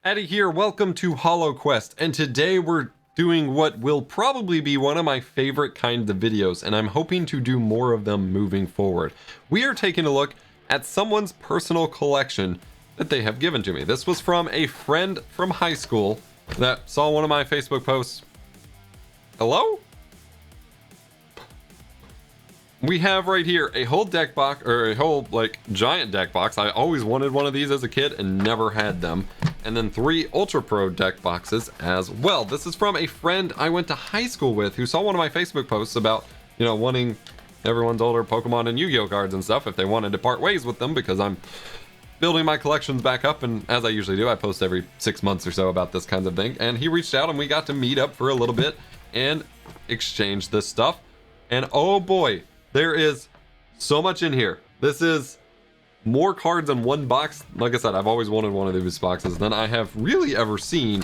Addy here, welcome to Holo Quest, and today we're doing what will probably be one of my favorite kinds of videos, and I'm hoping to do more of them moving forward. We are taking a look at someone's personal collection that they have given to me. This was from a friend from high school that saw one of my Facebook posts. Hello? We have right here a whole deck box, or a whole giant deck box. I always wanted one of these as a kid and never had them. And then 3 Ultra Pro deck boxes as well. This is from a friend I went to high school with who saw one of my Facebook posts about, wanting everyone's older Pokemon and Yu-Gi-Oh cards and stuff if they wanted to part ways with them, because I'm building my collections back up, and as I usually do, I post every 6 months or so about this kind of thing. And he reached out and we got to meet up for a little bit and exchange this stuff. And oh boy, there is so much in here. This is more cards in one box. Like I said, I've always wanted one of these boxes than I have really ever seen.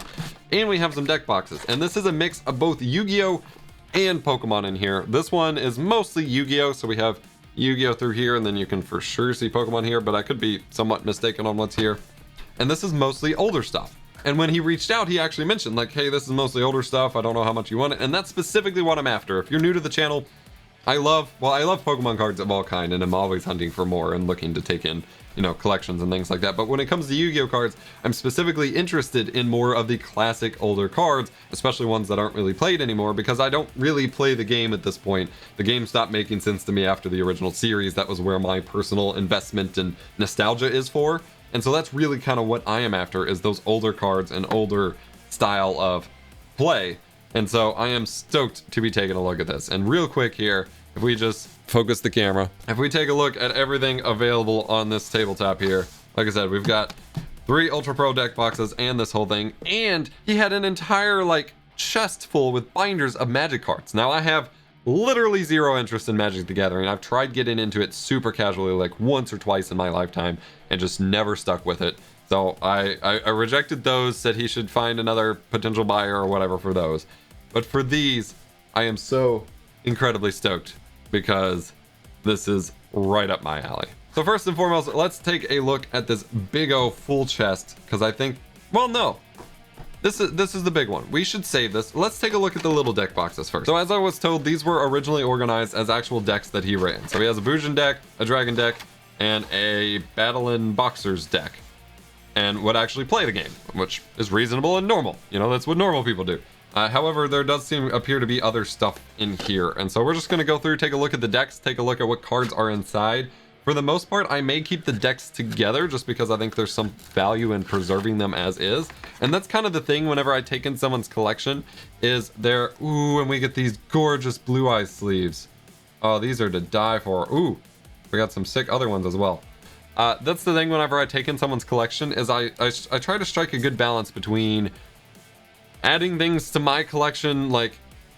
And we have some deck boxes. And this is a mix of both Yu-Gi-Oh and Pokemon in here. This one is mostly Yu-Gi-Oh, so we have Yu-Gi-Oh through here, and then you can for sure see Pokemon here, but I could be somewhat mistaken on what's here. And this is mostly older stuff. And when he reached out, he actually mentioned, like, hey, this is mostly older stuff. I don't know how much you want it. And that's specifically what I'm after. If you're new to the channel, I love Pokemon cards of all kind, and I'm always hunting for more and looking to take in, collections and things like that. But when it comes to Yu-Gi-Oh cards, I'm specifically interested in more of the classic older cards, especially ones that aren't really played anymore, because I don't really play the game at this point. The game stopped making sense to me after the original series. That was where my personal investment and nostalgia is for. And so that's really kind of what I am after, is those older cards and older style of play. And so I am stoked to be taking a look at this. And real quick here, if we just focus the camera, if we take a look at everything available on this tabletop here, like I said, we've got 3 Ultra Pro deck boxes and this whole thing. And he had an entire chest full with binders of Magic cards. Now I have literally zero interest in Magic the Gathering. I've tried getting into it super casually once or twice in my lifetime and just never stuck with it. So I rejected those, said he should find another potential buyer or whatever for those. But for these, I am so incredibly stoked, because this is right up my alley. So first and foremost, let's take a look at this big O full chest, because I think, well, no, this is the big one. We should save this. Let's take a look at the little deck boxes first. So as I was told, these were originally organized as actual decks that he ran. So he has a Bujin deck, a Dragon deck, and a Battlin' Boxers deck, and would actually play the game, which is reasonable and normal. That's what normal people do. However, there does appear to be other stuff in here. And so we're just going to go through, take a look at the decks, take a look at what cards are inside. For the most part, I may keep the decks together just because I think there's some value in preserving them as is. And that's kind of the thing whenever I take in someone's collection, is and we get these gorgeous Blue Eyes sleeves. Oh, these are to die for. Ooh, we got some sick other ones as well. That's the thing whenever I take in someone's collection, is I try to strike a good balance between adding things to my collection,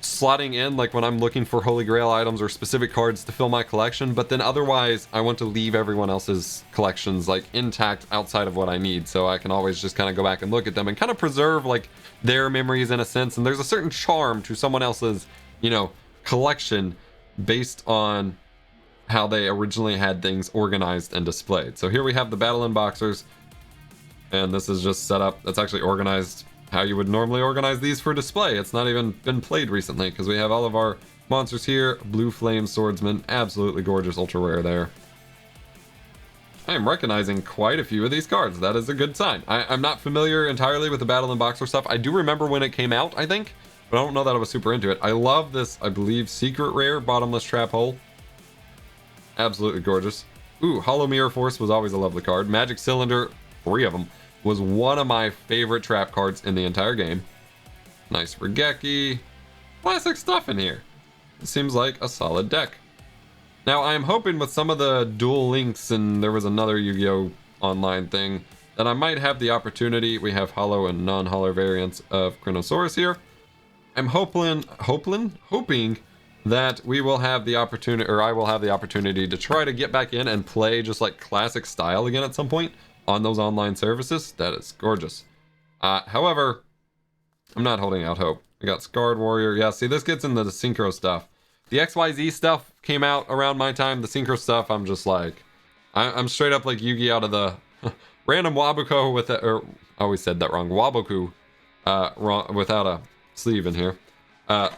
slotting in, when I'm looking for Holy Grail items or specific cards to fill my collection, but then otherwise I want to leave everyone else's collections intact outside of what I need, so I can always just kind of go back and look at them and kind of preserve their memories in a sense. And there's a certain charm to someone else's collection based on how they originally had things organized and displayed. So here we have the Battlin' Boxers, and this is just set up. That's actually organized how you would normally organize these for display. It's not even been played recently, because we have all of our monsters here. Blue Flame Swordsman, absolutely gorgeous, ultra rare there. I am recognizing quite a few of these cards. That is a good sign. I'm not familiar entirely with the Battlin' Boxer stuff. I do remember when it came out, I think, but I don't know that I was super into it. I love this, I believe, secret rare Bottomless Trap Hole. Absolutely gorgeous. Ooh, Hollow Mirror Force was always a lovely card. Magic Cylinder, 3 of them, was one of my favorite trap cards in the entire game. Nice Regeki. Classic stuff in here. It seems like a solid deck. Now, I am hoping with some of the dual links, and there was another Yu-Gi-Oh! Online thing, that I might have the opportunity. We have holo and non-holo variants of Chronosaurus here. I'm hoping that we will have the opportunity, or I will have the opportunity, to try to get back in and play just classic style again at some point on those online services. That is gorgeous. However, I'm not holding out hope. We got Scarred Warrior. Yeah, see, this gets into the Synchro stuff. The XYZ stuff came out around my time. The Synchro stuff, I'm just I'm straight up Yugi out of the Random Wabuko with a, or I always said that wrong. Waboku, wrong, without a sleeve in here. I'm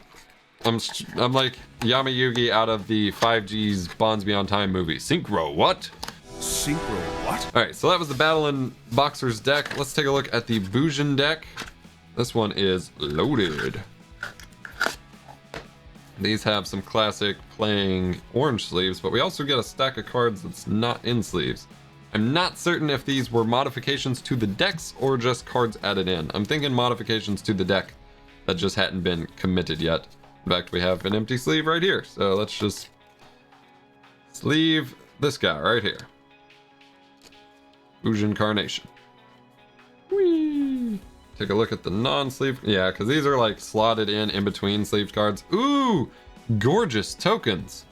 like Yami Yugi out of the 5G's Bonds Beyond Time movie. Synchro, what? Synchro, what? Alright, so that was the Battle in Boxers deck. Let's take a look at the 𝗵𝗲𝗿𝗲 deck. This one is loaded. These have some classic playing orange sleeves, but we also get a stack of cards that's not in sleeves. I'm not certain if these were modifications to the decks or just cards added in. I'm thinking modifications to the deck that just hadn't been committed yet. In fact, we have an empty sleeve right here, so let's just sleeve this guy right here. 𝗵𝗲𝗿𝗲 Carnation. Whee! Take a look at the non-sleeve. Yeah, because these are like slotted in between sleeved cards. Ooh! Gorgeous tokens!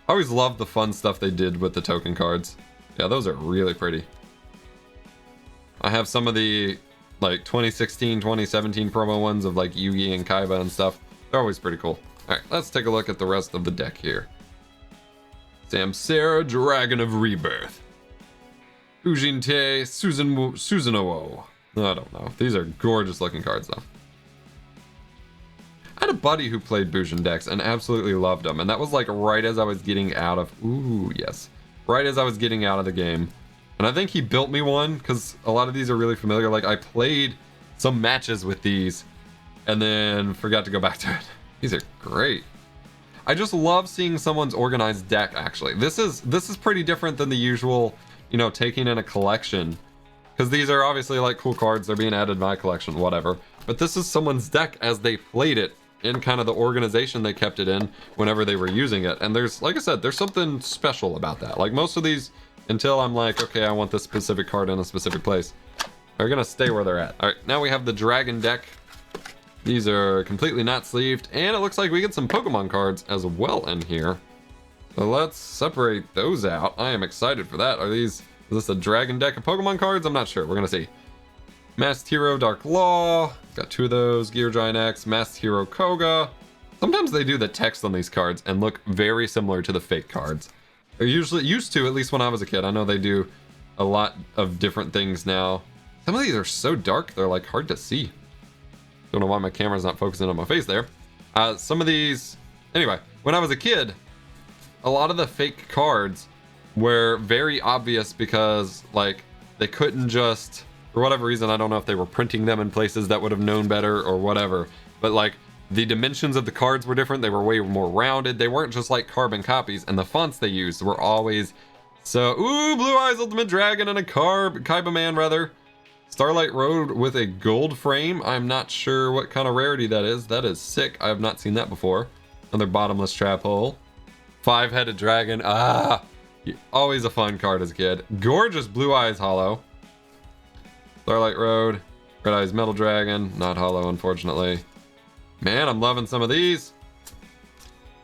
I always loved the fun stuff they did with the token cards. Yeah, those are really pretty. I have some of the like 2016, 2017 promo ones of like Yugi and 𝗙𝗵𝗿𝗱 and stuff. They're always pretty cool. Alright, let's take a look at the rest of the deck here. Samsara, Dragon of Rebirth. 𝗵𝗲𝗿𝗄 Susanoo. I don't know. These are gorgeous looking cards though. I had a buddy who played 𝗵𝗲𝗿 decks and absolutely loved them, and that was like right as I was getting out of... Ooh, yes. Right as I was getting out of the game. And I think he built me one, because a lot of these are really familiar. Like, I played some matches with these, and then forgot to go back to it. These are great. I just love seeing someone's organized deck, actually. This is pretty different than the usual, you know, taking in a collection. Because these are obviously, like, cool cards. They're being added to my collection, whatever. But this is someone's deck as they played it in kind of the organization they kept it in whenever they were using it. And there's, like I said, there's something special about that. Like, most of these... Until I'm like, okay, I want this specific card in a specific place. They're gonna stay where they're at. All right, now we have the Dragon deck. These are completely not sleeved, and it looks like we get some Pokemon cards as well in here. So let's separate those out. I am excited for that. Is this a Dragon deck of Pokemon cards? I'm not sure. We're gonna see. Masked Hero Dark Law. Got two of those. Gear Giant X. Masked Hero Koga. Sometimes they do the text on these cards and look very similar to the fake cards. They're usually used to, at least when I was a kid. I know they do a lot of different things now. Some of these are so dark, they're like hard to see. Don't know why my camera's not focusing on my face there. Some of these, anyway, when I was a kid, a lot of the fake cards were very obvious because like they couldn't just, for whatever reason, I don't know if they were printing them in places that would have known better or whatever, but like the dimensions of the cards were different. They were way more rounded. They weren't just like carbon copies, and the fonts they used were always so... Ooh, Blue Eyes Ultimate Dragon and a 𝗙𝗵𝗿𝗱 rather. Starlight Road with a gold frame. I'm not sure what kind of rarity that is. That is sick. I have not seen that before. Another Bottomless Trap Hole. Five-Headed Dragon. Ah! Always a fun card as a kid. Gorgeous Blue Eyes Holo. Starlight Road. Red Eyes Metal Dragon. Not holo, unfortunately. Man, I'm loving some of these.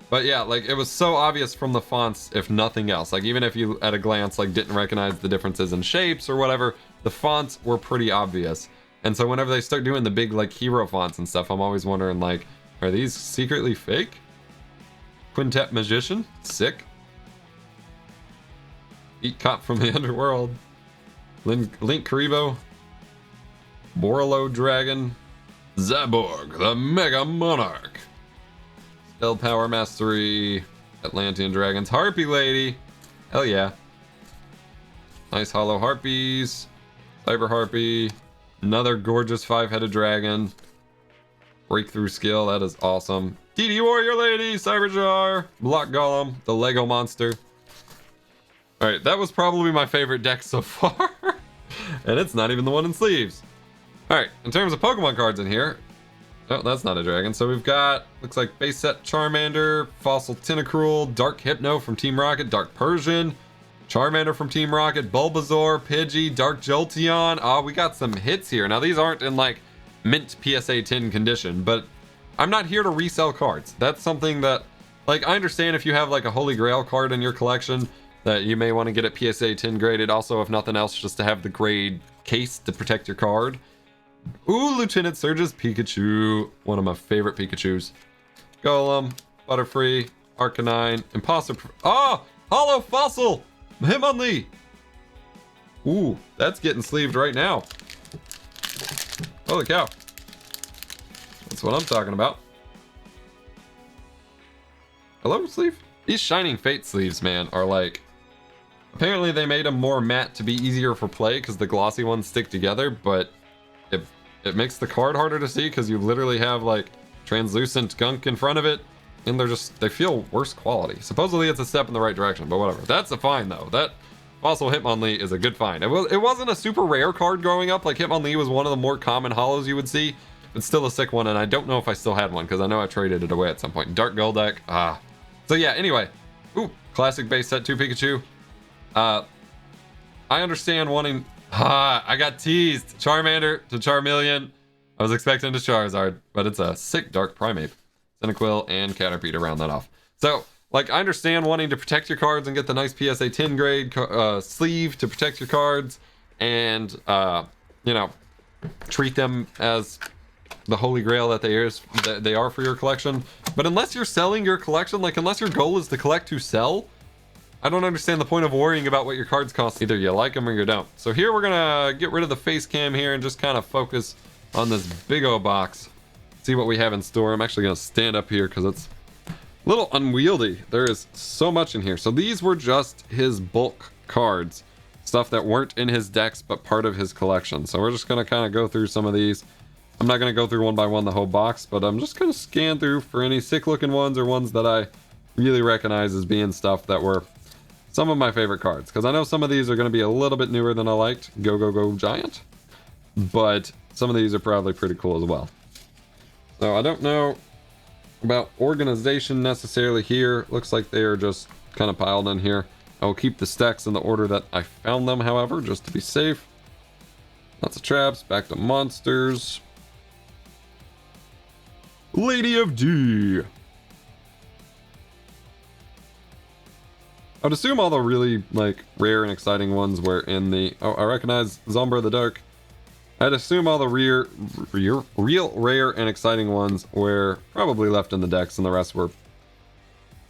But yeah, like it was so obvious from the fonts, if nothing else. Like even if you at a glance like didn't recognize the differences in shapes or whatever, the fonts were pretty obvious. And so whenever they start doing the big like hero fonts and stuff, I'm always wondering like, are these secretly fake? Quintet Magician, sick. Eat Cop from the Underworld. Link Karibo. Borolo Dragon. Zaborg, the Mega Monarch. Spell Power Mastery. Atlantean Dragons. Harpy Lady. Hell yeah. Nice Holo Harpies. Cyber Harpy. Another gorgeous five-headed dragon. Breakthrough Skill, that is awesome. DD Warrior Lady. Cyberjar. Block Golem. The Lego Monster. Alright, that was probably my favorite deck so far. And it's not even the one in sleeves. Alright, in terms of Pokemon cards in here, oh, that's not a dragon. So we've got, looks like base set Charmander, Fossil Tentacruel, Dark Hypno from Team Rocket, Dark Persian, Charmander from Team Rocket, Bulbasaur, Pidgey, Dark Jolteon. Oh, we got some hits here. Now these aren't in like mint PSA 10 condition, but I'm not here to resell cards. That's something that, like, I understand if you have like a Holy Grail card in your collection that you may want to get it PSA 10 graded. Also, if nothing else, just to have the grade case to protect your card. Ooh, Lieutenant Surge's Pikachu. One of my favorite Pikachus. Golem, Butterfree, Arcanine, Imposter... Oh! Holo Fossil! Hitmonlee! Ooh, that's getting sleeved right now. Holy cow. That's what I'm talking about. Hello, sleeve? These Shining Fate sleeves, man, are like... Apparently they made them more matte to be easier for play because the glossy ones stick together, but it makes the card harder to see because you literally have like translucent gunk in front of it, and they feel worse quality. Supposedly it's a step in the right direction, but whatever. That's a find though. That Fossil Hitmonlee is a good find. It wasn't a super rare card growing up. Like Hitmonlee was one of the more common holos you would see. It's still a sick one, and I don't know if I still had one because I know I traded it away at some point. Dark Golduck. So yeah, anyway. Ooh, classic base set 2 Pikachu. I understand wanting... I got teased. Charmander to Charmeleon. I was expecting to Charizard, but it's a sick Dark Primeape. Cyndaquil and Caterpie to round that off. So, like, I understand wanting to protect your cards and get the nice PSA 10 grade sleeve to protect your cards and, you know, treat them as the holy grail that they are for your collection. But unless you're selling your collection, like, unless your goal is to collect to sell, I don't understand the point of worrying about what your cards cost. Either you like them or you don't. So here we're gonna get rid of the face cam here and just kind of focus on this big O box. See what we have in store. I'm actually gonna stand up here because it's a little unwieldy. There is so much in here. So these were just his bulk cards. Stuff that weren't in his decks but part of his collection. So we're just gonna kind of go through some of these. I'm not gonna go through one by one the whole box, but I'm just gonna scan through for any sick looking ones or ones that I really recognize as being stuff that were some of my favorite cards, because I know some of these are going to be a little bit newer than I liked. Go Giant. But some of these are probably pretty cool as well. So I don't know about organization necessarily here. Looks like they are just kind of piled in here. I will keep the stacks in the order that I found them, however, just to be safe. Lots of traps. Back to monsters. Lady of D. I would assume all the really, like, rare and exciting ones were in the... Oh, I recognize Zombra the Dark. I'd assume all the real rare and exciting ones were probably left in the decks, and the rest were,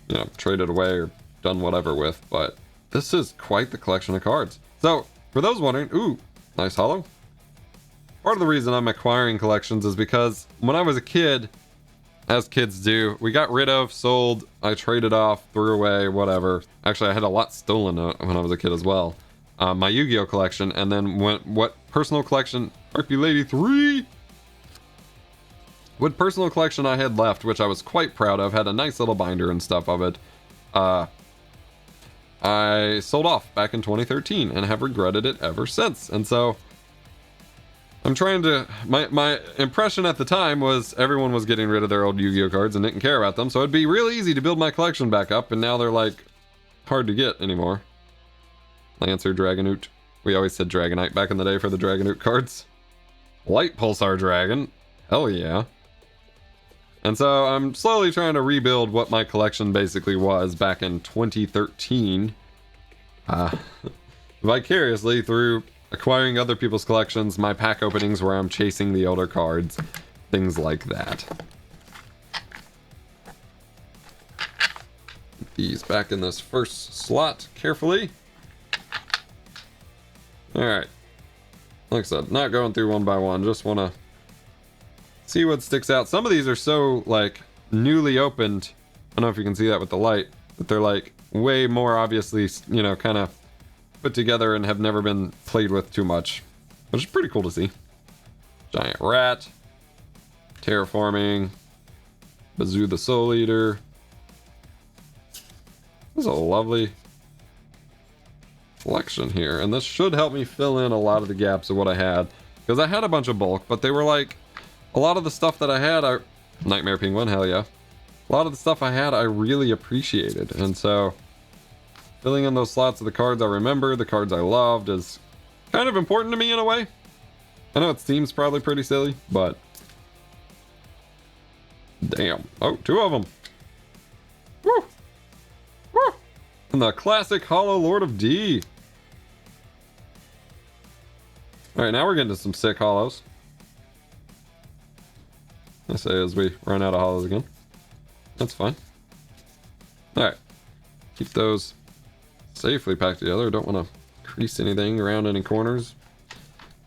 you know, traded away or done whatever with. But this is quite the collection of cards. So, for those wondering... Ooh, nice holo. Part of the reason I'm acquiring collections is because when I was a kid... As kids do, we got rid of, sold, I traded off, threw away, whatever. Actually, I had a lot stolen when I was a kid as well. My Yu-Gi-Oh collection, and then what personal collection, Harpy Lady 3? What personal collection I had left, which I was quite proud of, had a nice little binder and stuff of it. I sold off back in 2013 and have regretted it ever since. And so... I'm trying to... My impression at the time was everyone was getting rid of their old Yu-Gi-Oh cards and didn't care about them, so it'd be real easy to build my collection back up, and now they're, like, hard to get anymore. Lancer, Dragonite. We always said Dragonite back in the day for the Dragonite cards. Light Pulsar Dragon. Hell yeah. And so I'm slowly trying to rebuild what my collection basically was back in 2013. Vicariously through... acquiring other people's collections, my pack openings where I'm chasing the older cards, things like that. Put these back in this first slot carefully. Alright. Like I said, not going through one by one, just want to see what sticks out. Some of these are so, like, newly opened. I don't know if you can see that with the light, but they're, like, way more obviously, you know, kind of put together and have never been played with too much, which is pretty cool to see. Giant Rat, Terraforming, Bazoo the Soul Eater. This is a lovely collection here, and this should help me fill in a lot of the gaps of what I had, because I had a bunch of bulk, but they were like, a lot of the stuff that I had, Nightmare Penguin, hell yeah. A lot of the stuff I had I really appreciated, and so filling in those slots of the cards I remember, the cards I loved, is kind of important to me in a way. I know it seems probably pretty silly, but... Damn. Oh, 2 of them. Woo! Woo! And the classic Holo Lord of D. Alright, now we're getting to some sick holos. I say as we run out of holos again. That's fine. Alright. Keep those safely packed together. Don't want to crease anything around any corners,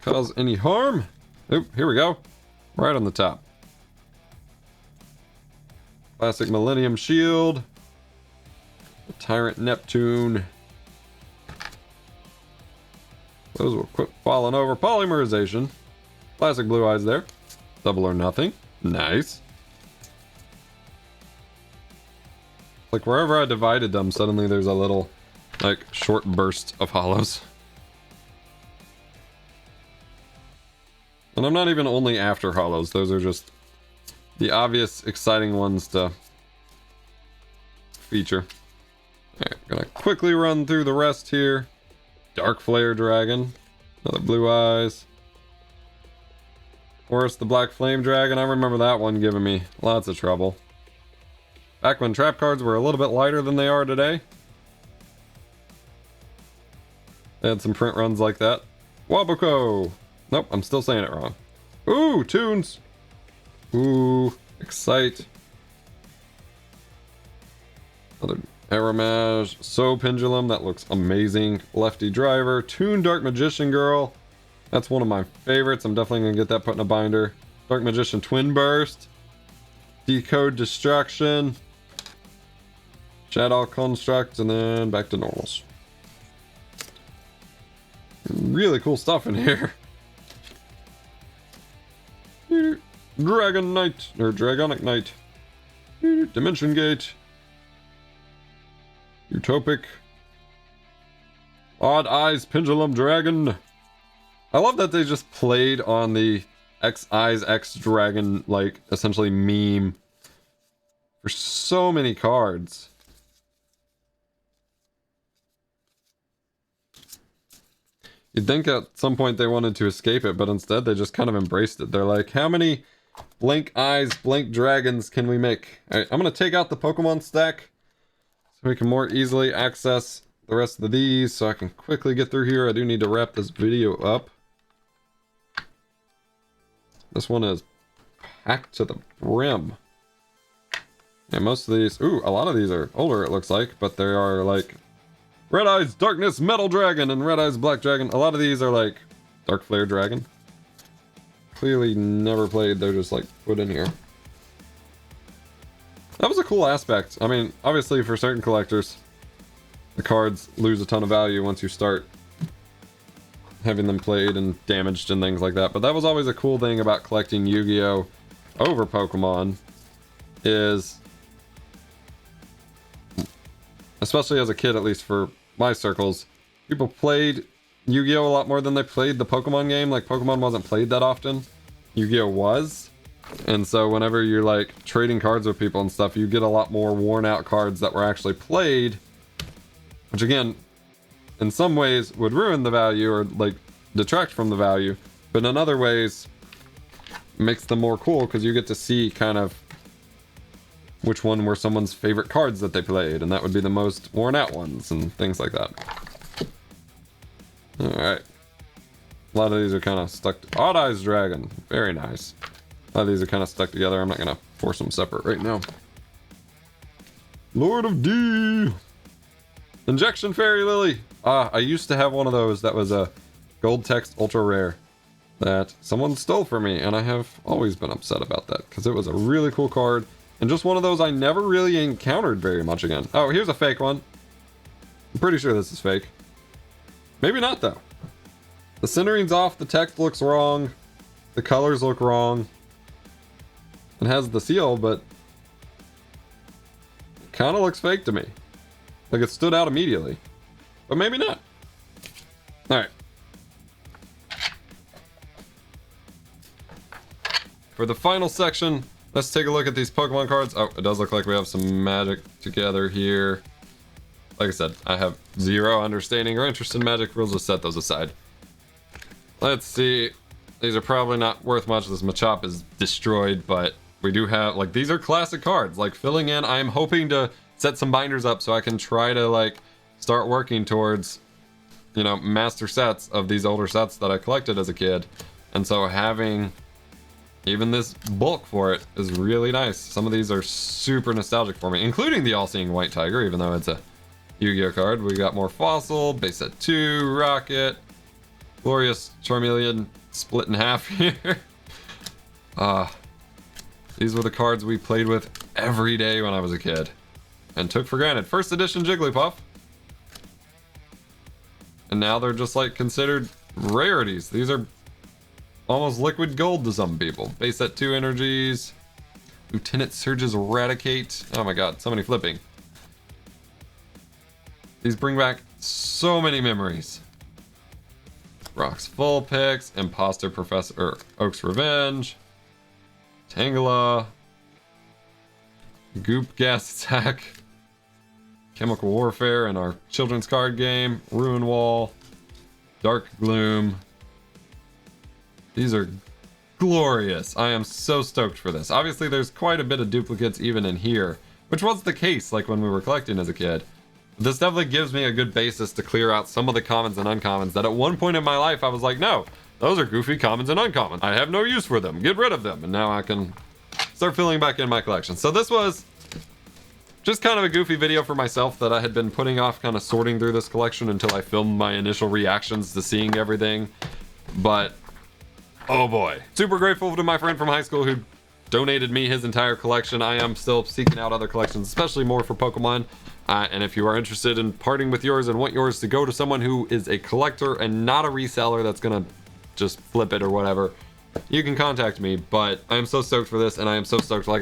cause any harm. Oh, here we go. Right on the top. Classic Millennium Shield. The Tyrant Neptune. Those will quit falling over. Polymerization. Classic Blue Eyes there. Double or nothing. Nice. Like wherever I divided them, suddenly there's a little, like, short burst of holos. And I'm not even only after holos. Those are just the obvious, exciting ones to feature. Alright, gonna quickly run through the rest here. Dark Flare Dragon. Another Blue Eyes. Horus the Black Flame Dragon. I remember that one giving me lots of trouble. Back when trap cards were a little bit lighter than they are today. They had some print runs like that. Wabuko! Nope, I'm still saying it wrong. Ooh, tunes! Ooh, Excite. Another Aramage. So Pendulum, that looks amazing. Lefty Driver. Toon Dark Magician Girl. That's one of my favorites. I'm definitely going to get that put in a binder. Dark Magician Twin Burst. Decode Destruction. Shadow Construct, and then back to normals. Really cool stuff in here. Dragon Knight, or Dragonic Knight. Dimension Gate. Utopic. Odd Eyes Pendulum Dragon. I love that they just played on the X Eyes X Dragon, like, essentially meme for so many cards. You'd think at some point they wanted to escape it, but instead they just kind of embraced it. They're like, how many blank eyes, blank dragons can we make? Alright, I'm going to take out the Pokemon stack so we can more easily access the rest of these, so I can quickly get through here. I do need to wrap this video up. This one is packed to the brim. And most of these, ooh, a lot of these are older it looks like, but they are like Red Eyes Darkness Metal Dragon and Red Eyes Black Dragon. A lot of these are like Dark Flare Dragon. Clearly never played, they're just like put in here. That was a cool aspect. I mean, obviously for certain collectors, the cards lose a ton of value once you start having them played and damaged and things like that. But that was always a cool thing about collecting Yu-Gi-Oh! Over Pokemon, is, especially as a kid, at least for my circles, people played Yu-Gi-Oh! A lot more than they played the Pokemon game. Like, Pokemon wasn't played that often. Yu-Gi-Oh! Was. And so whenever you're like trading cards with people and stuff, you get a lot more worn out cards that were actually played, which again, in some ways would ruin the value or like detract from the value, but in other ways makes them more cool because you get to see kind of which one were someone's favorite cards that they played, and that would be the most worn out ones and things like that. Alright. A lot of these are kind of stuck. Odd Eyes Dragon. Very nice. A lot of these are kind of stuck together. I'm not going to force them separate right now. Lord of D. Injection Fairy Lily. I used to have one of those that was a gold text ultra rare that someone stole from me, and I have always been upset about that because it was a really cool card and just one of those I never really encountered very much again. Oh, here's a fake one. I'm pretty sure this is fake. Maybe not though. The centering's off, the text looks wrong, the colors look wrong. It has the seal, but it kind of looks fake to me. Like it stood out immediately. But maybe not. Alright. For the final section, let's take a look at these Pokemon cards. Oh, it does look like we have some magic together here. Like I said, I have zero understanding or interest in magic. We'll just set those aside. Let's see. These are probably not worth much. This Machop is destroyed, but we do have, like, these are classic cards. Like, filling in, I'm hoping to set some binders up so I can try to, like, start working towards, you know, master sets of these older sets that I collected as a kid. And so having even this bulk for it is really nice. Some of these are super nostalgic for me, including the All-Seeing White Tiger, even though it's a Yu-Gi-Oh card. We got more Fossil, base set 2, Rocket, Glorious Charmeleon split in half here. These were the cards we played with every day when I was a kid and took for granted. First edition Jigglypuff. And now they're just like considered rarities. These are almost liquid gold to some people. Base set 2 energies. Lieutenant Surge's Eradicate. Oh my god, so many flipping. These bring back so many memories. Rock's Full Picks, Imposter Professor Oak's Revenge, Tangela, Goop Gas Attack, Chemical Warfare in our children's card game, Ruin Wall, Dark Gloom. These are glorious. I am so stoked for this. Obviously, there's quite a bit of duplicates even in here, which was the case like when we were collecting as a kid. This definitely gives me a good basis to clear out some of the commons and uncommons that at one point in my life I was like, no, those are goofy commons and uncommons. I have no use for them. Get rid of them. And now I can start filling back in my collection. So this was just kind of a goofy video for myself that I had been putting off, kind of sorting through this collection until I filmed my initial reactions to seeing everything. But oh boy. Super grateful to my friend from high school who donated me his entire collection. I am still seeking out other collections, especially more for Pokemon. And if you are interested in parting with yours and want yours to go to someone who is a collector and not a reseller that's gonna just flip it or whatever, you can contact me. But I am so stoked for this, and I am so stoked, like I